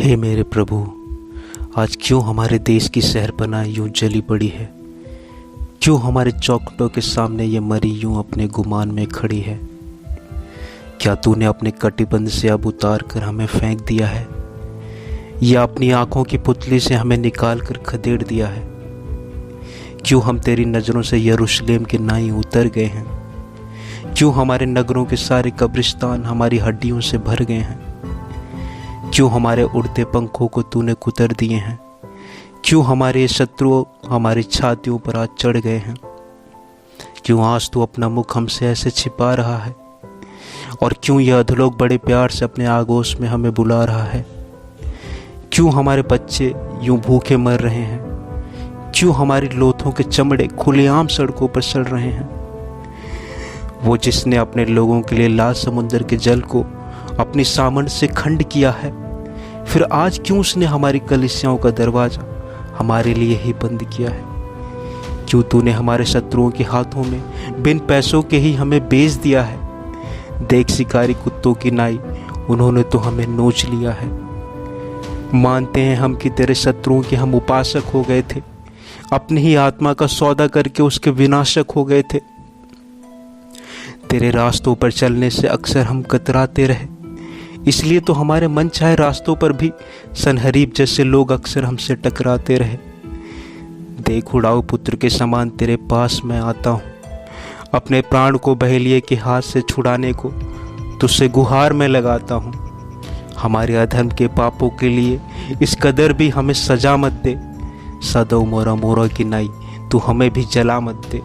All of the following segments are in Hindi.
हे मेरे प्रभु, आज क्यों हमारे देश की शहरपनाह यूं जली पड़ी है? क्यों हमारे चौखटों के सामने ये मरी यूं अपने गुमान में खड़ी है? क्या तूने अपने कटिबंध से अब उतार कर हमें फेंक दिया है, या अपनी आंखों की पुतली से हमें निकाल कर खदेड़ दिया है? क्यों हम तेरी नज़रों से यरूशलेम के नाई उतर गए हैं? क्यों हमारे नगरों के सारे कब्रिस्तान हमारी हड्डियों से भर गए हैं? क्यों हमारे उड़ते पंखों को तूने कुतर दिए हैं? क्यों हमारे शत्रु हमारी छातियों पर आज चढ़ गए हैं? क्यों आज तू अपना मुख हमसे ऐसे छिपा रहा है? और क्यों यह अधलोक बड़े प्यार से अपने आगोश में हमें बुला रहा है? क्यों हमारे बच्चे यूं भूखे मर रहे हैं? क्यों हमारी लोथों के चमड़े खुलेआम सड़कों पर सड़ रहे हैं? वो जिसने अपने लोगों के लिए लाल समुद्र के जल को अपनी सामंत से खंड किया है, फिर आज क्यों उसने हमारी कलीसियाओं का दरवाजा हमारे लिए ही बंद किया है? क्यों तूने हमारे शत्रुओं के हाथों में बिन पैसों के ही हमें बेच दिया है? देख शिकारी कुत्तों की नाई, उन्होंने तो हमें नोच लिया है। मानते हैं हम कि तेरे शत्रुओं के हम उपासक हो गए थे, अपनी ही आत्मा का सौदा करके उसके विनाशक हो गए थे। तेरे रास्तों पर चलने से अक्सर हम कतराते रहे, इसलिए तो हमारे मन चाहे रास्तों पर भी सनहरीब जैसे लोग अक्सर हमसे टकराते रहे। देख उड़ाऊ पुत्र के समान तेरे पास मैं आता हूँ, अपने प्राण को बहेलिए के हाथ से छुड़ाने को तुझसे गुहार में लगाता हूँ। हमारे अधर्म के पापों के लिए इस कदर भी हमें सजा मत दे। सदो मोरा मोरा की नाई, तू हमें भी जला मत दे।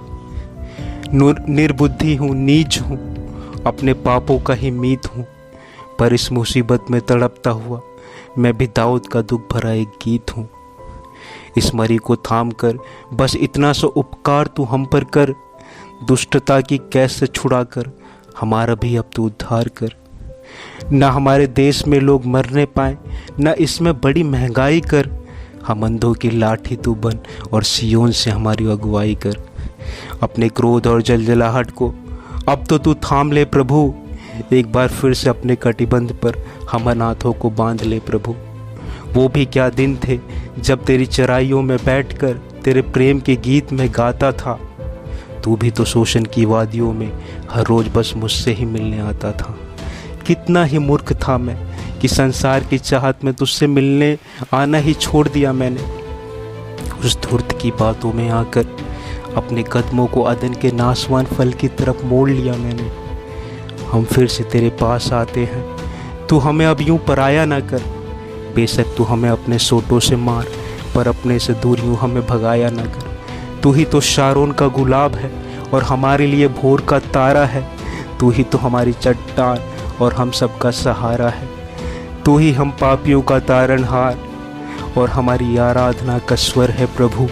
निर्बुद्धि हूँ, नीच हूँ, अपने पापों का ही मीत हूँ, पर इस मुसीबत में तड़पता हुआ मैं भी दाऊद का दुख भरा एक गीत हूँ। इस मरी को थाम कर बस इतना सा उपकार तू हम पर कर, दुष्टता की कैद से छुड़ा कर हमारा भी अब तू उद्धार कर। न हमारे देश में लोग मरने पाए, न इसमें बड़ी महंगाई कर। हम अंधों की लाठी तू बन और सियोन से हमारी अगुवाई कर। अपने क्रोध और जलजलाहट को अब तो तू थाम ले प्रभु। एक बार फिर से अपने कटिबंध पर हम अनाथों को बांध ले प्रभु। वो भी क्या दिन थे जब तेरी चराइयों में बैठकर तेरे प्रेम के गीत में गाता था। तू भी तो शोषण की वादियों में हर रोज बस मुझसे ही मिलने आता था। कितना ही मूर्ख था मैं कि संसार की चाहत में तुझसे मिलने आना ही छोड़ दिया मैंने। उस धूर्त की बातों में आकर अपने कदमों को अदन के नासवान फल की तरफ मोड़ लिया मैंने। हम फिर से तेरे पास आते हैं, तू हमें अब यूं पराया ना कर। बेशक तू हमें अपने सोटों से मार, पर अपने से दूर यूं हमें भगाया ना कर। तू ही तो शारोन का गुलाब है और हमारे लिए भोर का तारा है। तू ही तो हमारी चट्टान और हम सबका सहारा है। तू ही हम पापियों का तारणहार और हमारी आराधना का स्वर है प्रभु।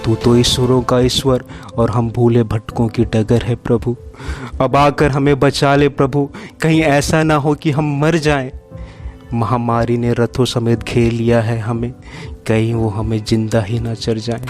तू तो ईश्वरों का ईश्वर और हम भूले भटकों की डगर है प्रभु। अब आकर हमें बचा ले प्रभु, कहीं ऐसा ना हो कि हम मर जाएं। महामारी ने रथों समेत घेर लिया है हमें, कहीं वो हमें जिंदा ही ना चर जाएं।